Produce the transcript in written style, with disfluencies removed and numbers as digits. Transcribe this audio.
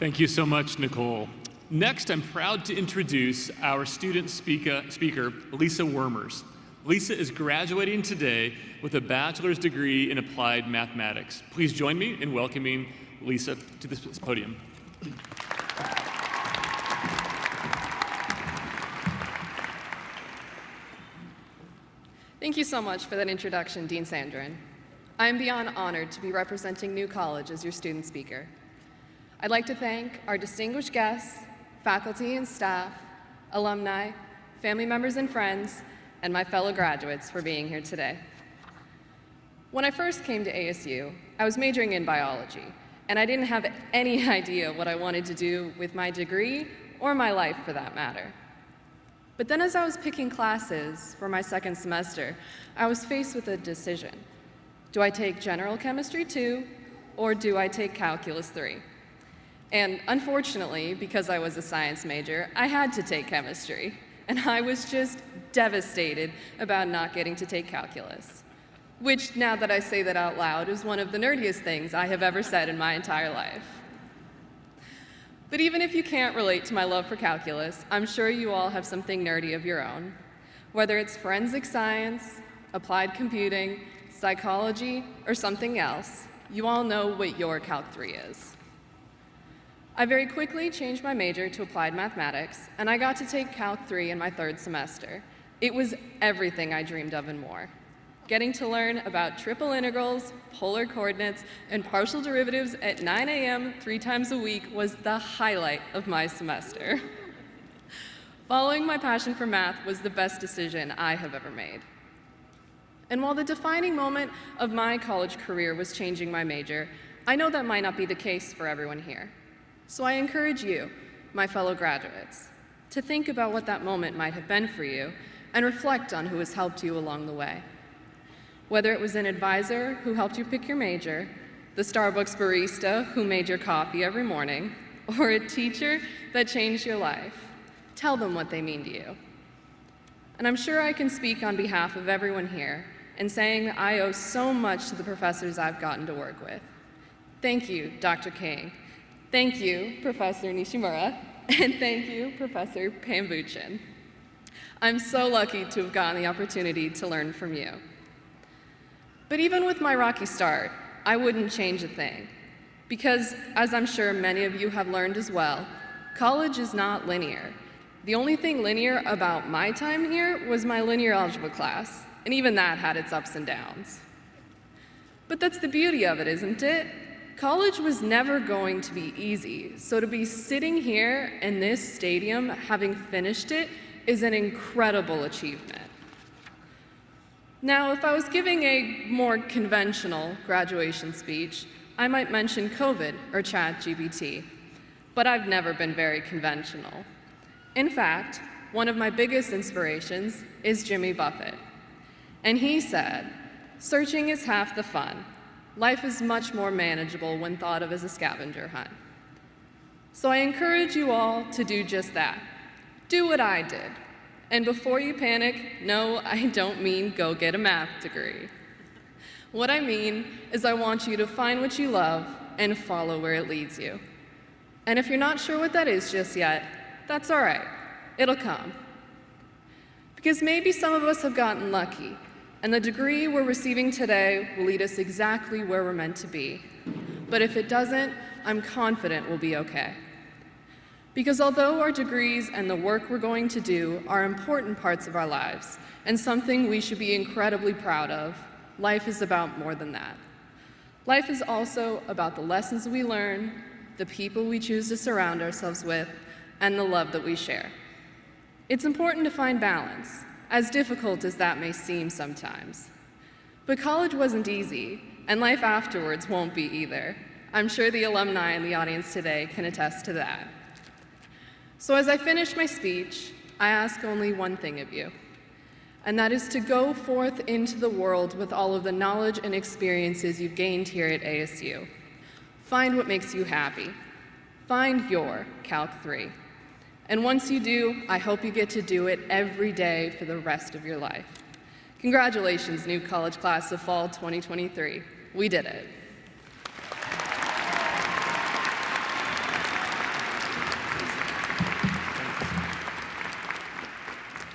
Thank you so much, Nicole. Next, I'm proud to introduce our student speaker, Lisa Wermers. Lisa is graduating today with a bachelor's degree in applied mathematics. Please join me in welcoming Lisa to this podium. Thank you so much for that introduction, Dean Sandrin. I am beyond honored to be representing New College as your student speaker. I'd like to thank our distinguished guests, faculty and staff, alumni, family members and friends, and my fellow graduates for being here today. When I first came to ASU, I was majoring in biology, and I didn't have any idea what I wanted to do with my degree or my life for that matter. But then as I was picking classes for my second semester, I was faced with a decision. Do I take general chemistry 2, or do I take calculus 3? And unfortunately, because I was a science major, I had to take chemistry, and I was just devastated about not getting to take calculus, which, now that I say that out loud, is one of the nerdiest things I have ever said in my entire life. But even if you can't relate to my love for calculus, I'm sure you all have something nerdy of your own. Whether it's forensic science, applied computing, psychology, or something else, you all know what your Calc 3 is. I very quickly changed my major to applied mathematics, and I got to take Calc 3 in my third semester. It was everything I dreamed of and more. Getting to learn about triple integrals, polar coordinates, and partial derivatives at 9 a.m. 3 times a week was the highlight of my semester. Following my passion for math was the best decision I have ever made. And while the defining moment of my college career was changing my major, I know that might not be the case for everyone here. So I encourage you, my fellow graduates, to think about what that moment might have been for you and reflect on who has helped you along the way. Whether it was an advisor who helped you pick your major, the Starbucks barista who made your coffee every morning, or a teacher that changed your life, tell them what they mean to you. And I'm sure I can speak on behalf of everyone here in saying that I owe so much to the professors I've gotten to work with. Thank you, Dr. King. Thank you, Professor Nishimura. And thank you, Professor Pambuchin. I'm so lucky to have gotten the opportunity to learn from you. But even with my rocky start, I wouldn't change a thing. Because, as I'm sure many of you have learned as well, college is not linear. The only thing linear about my time here was my linear algebra class, and even that had its ups and downs. But that's the beauty of it, isn't it? College was never going to be easy, so to be sitting here in this stadium having finished it is an incredible achievement. Now, if I was giving a more conventional graduation speech, I might mention COVID or ChatGPT, but I've never been very conventional. In fact, one of my biggest inspirations is Jimmy Buffett. And he said, "Searching is half the fun. Life is much more manageable when thought of as a scavenger hunt." So I encourage you all to do just that. Do what I did. And before you panic, no, I don't mean go get a math degree. What I mean is I want you to find what you love and follow where it leads you. And if you're not sure what that is just yet, that's all right. It'll come. Because maybe some of us have gotten lucky, and the degree we're receiving today will lead us exactly where we're meant to be. But if it doesn't, I'm confident we'll be okay. Because although our degrees and the work we're going to do are important parts of our lives, and something we should be incredibly proud of, life is about more than that. Life is also about the lessons we learn, the people we choose to surround ourselves with, and the love that we share. It's important to find balance, as difficult as that may seem sometimes. But college wasn't easy, and life afterwards won't be either. I'm sure the alumni in the audience today can attest to that. So as I finish my speech, I ask only one thing of you, and that is to go forth into the world with all of the knowledge and experiences you've gained here at ASU. Find what makes you happy. Find your Calc 3. And once you do, I hope you get to do it every day for the rest of your life. Congratulations, new college class of fall 2023. We did it.